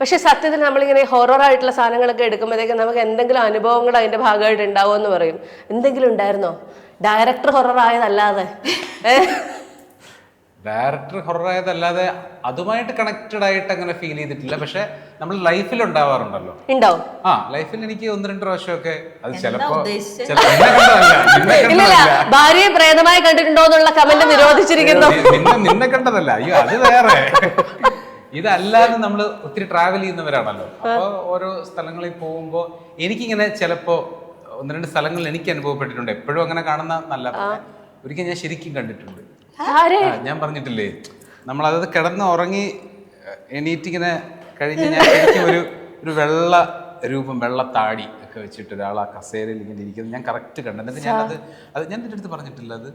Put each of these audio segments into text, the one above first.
പക്ഷെ സത്യത്തിൽ നമ്മളിങ്ങനെ ഹൊറർ ആയിട്ടുള്ള സാധനങ്ങളൊക്കെ എടുക്കുമ്പോഴത്തേക്കും നമുക്ക് എന്തെങ്കിലും അനുഭവങ്ങൾ അതിന്റെ ഭാഗമായിട്ട് ഉണ്ടാവുമെന്ന് പറയും. എന്തെങ്കിലും ഉണ്ടായിരുന്നോ? ഡയറക്ടർ ഹൊറർ ആയതല്ലാതെ ഡയറക്ടർ ഹൊറർ ആയതല്ലാതെ അതുമായിട്ട് കണക്റ്റഡ് ആയിട്ട് അങ്ങനെ ഫീൽ ചെയ്തിട്ടില്ല. പക്ഷെ നമ്മൾ ലൈഫിൽ ഉണ്ടാവാറുണ്ടല്ലോ. ഉണ്ടാവും. ലൈഫിൽ എനിക്ക് 1-2 പ്രാവശ്യമൊക്കെ അത് ചിലപ്പോ ഭാര്യയെ പ്രേതമായി കണ്ടിട്ടുണ്ടോ എന്നുള്ള കമന്റ് നിരോധിച്ചിരിക്കുന്നു. നിന്നെ കണ്ടതല്ല, അയ്യോ അത് വേറെ. ഇതല്ലാതെ നമ്മൾ ഒത്തിരി ട്രാവൽ ചെയ്യുന്നവരാണല്ലോ. അപ്പോൾ ഓരോ സ്ഥലങ്ങളിൽ പോകുമ്പോൾ എനിക്കിങ്ങനെ ചിലപ്പോ 1-2 സ്ഥലങ്ങളിൽ എനിക്ക് അനുഭവപ്പെട്ടിട്ടുണ്ട്. എപ്പോഴും അങ്ങനെ കാണുന്ന നല്ല, ഒരിക്കൽ ഞാൻ ശരിക്കും കണ്ടിട്ടുണ്ട്. ഞാൻ പറഞ്ഞിട്ടില്ലേ, നമ്മൾ അതായത് കിടന്ന് ഉറങ്ങി എണീറ്റിങ്ങനെ കഴിഞ്ഞ് ഞാൻ ശരിക്കും ഒരു വെള്ള രൂപം, വെള്ള താടി ഒക്കെ വെച്ചിട്ട് ഒരാൾ ആ കസേരയിൽ ഇങ്ങനെ ഇരിക്കുന്നത് ഞാൻ കറക്റ്റ് കണ്ടത്. ഞാനത് ഞാൻ എൻ്റെ അടുത്ത് പറഞ്ഞിട്ടില്ല. അത്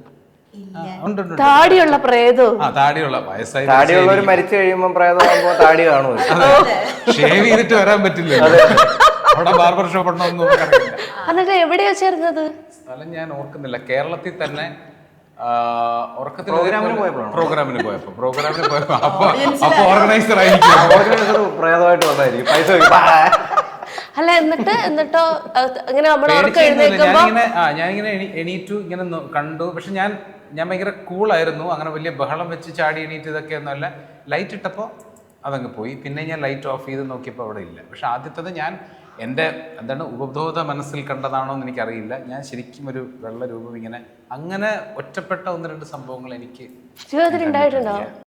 താടിയുള്ള പ്രേതോ? താടിയുള്ള വയസ്സായി താടിയുള്ളവർ മരിച്ചു കഴിയുമ്പോൾ പ്രേതമാകുമ്പോ താടി കാണുമോ? ഷേവ് ചെയ്തിട്ട് വരാൻ പറ്റില്ല. അവിടെ ബാർബർ ഷോപ്പ് ഉണ്ടോന്നും എന്നിട്ട് എവിടെയാ ചേർന്നത്? സ്ഥലം ഞാൻ ഓർക്കുന്നില്ല. കേരളത്തിൽ തന്നെ പ്രോഗ്രാമിന് പോയപ്പോ അപ്പൊ ഓർഗനൈസർ ആയിരിക്കും. പ്രേതമായിട്ട് വന്നായിരിക്കും പൈസ. അല്ല എന്നിട്ടോ ഇങ്ങനെ ഞാനിങ്ങനെ എണീറ്റു ഇങ്ങനെ കണ്ടു. പക്ഷെ ഞാൻ ഭയങ്കര കൂളായിരുന്നു. അങ്ങനെ വലിയ ബഹളം വെച്ച് ചാടി എണീറ്റ് ഇതൊക്കെ ഒന്നുമല്ല. ലൈറ്റ് ഇട്ടപ്പോൾ അതങ്ങ് പോയി. പിന്നെ ഞാൻ ലൈറ്റ് ഓഫ് ചെയ്ത് നോക്കിയപ്പോൾ അവിടെ ഇല്ല. പക്ഷെ ആദ്യത്തത് ഞാൻ എൻ്റെ ഉപബോധ മനസ്സിൽ കണ്ടതാണോ എന്ന് എനിക്കറിയില്ല. ഞാൻ ശരിക്കും ഒരു വെള്ള രൂപം ഇങ്ങനെ അങ്ങനെ ഒറ്റപ്പെട്ട 1-2 സംഭവങ്ങൾ എനിക്ക് ജീവിതത്തിൽ ഉണ്ടായിട്ടുണ്ടോ?